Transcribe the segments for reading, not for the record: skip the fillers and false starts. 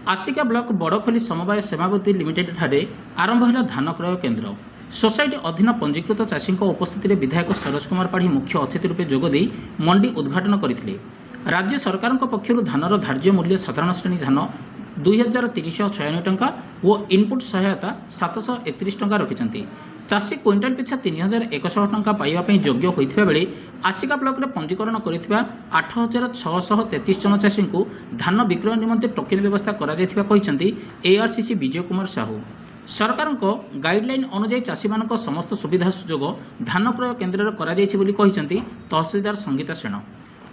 आसिका block बड़खोली समवाय सेवावती limited ठारे आरंभ है धान क्रय केन्द्र। सोसाइटी अधीन पंजीकृत चाषी उपस्थित में विधायक सरोज कुमार पाढ़ी मुख्य अतिथि रूपे जोगदे मंडी उद्घाटन करते। राज्य सरकार पक्षर धानर धार्य मूल्य साधारण श्रेणी धान 2396 टंका और इनपुट सहायता 731 टंका रखिंट। चाषी क्विंटाल पिछा 3100 टंका पाइबापी योग्य होता बेले आसिका ब्लॉक में पंजीकरण कर 8633 जन चाषी को धान विक्रय निमंते टोकेन व्यवस्था कर एआरसीसी विजय कुमार साहू। सरकार गाइडलाइन अनुଯାयी चाषी मान समस्त सुविधा सुजोग धान क्रय केन्द्र कर तहसिलदार संगीता सेन।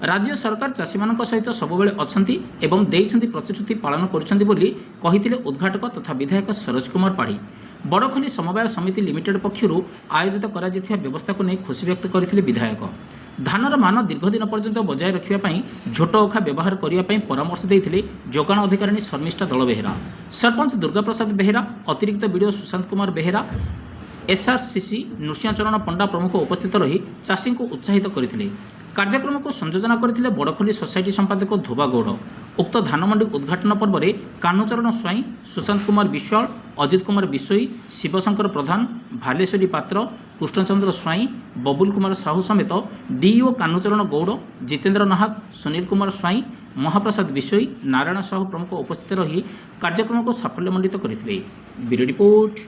राज्य सरकार चाषी मान सहित सबुबले अछंती एवं देइछंती प्रतिश्रुति पालन करुछंती उद्घाटक तथा विधायक सरोज कुमार पाढ़ी। बड़खोली समवाय समिति लिमिटेड पक्षर आयोजित कर व्यवस्था को नहीं खुशी व्यक्त करते विधायक। धानर मान दीर्घ दिन पर्यंत बजाय रखापी झोट अखा व्यवहार करने परामर्श देते जोगाण अधिकारी शर्मिष्ठा दल बेहेरा, सरपंच दुर्गा प्रसाद बेहेरा, अतिरिक्त बीडीओ सुशांत कुमार बेहेरा, एसआरसीसी नृसिंहचरण पंडा प्रमुख उपस्थित रही चाषी को उत्साहित करते। कार्यक्रम को संयोजना करते बड़खोली सोसाइटी संपादक धोबा गौड़। उक्त धान मंडी उद्घाटन पर्व में कान्हचरण स्वाई, सुशांत कुमार विश्वाल, अजित कुमार विशोई, शिवशंकर प्रधान, भालेश्वरी पात्र, कृष्णचंद्र स्वाई, बबुल कुमार साहू समेत डीईओ कान्हचरण गौड़, जितेन्द्र नाहक, सुनील कुमार स्वाई, महाप्रसाद विशोई, नारायण साहू प्रमुख उपस्थित रही कार्यक्रम को साफल्यमंडित करते। Bureau report.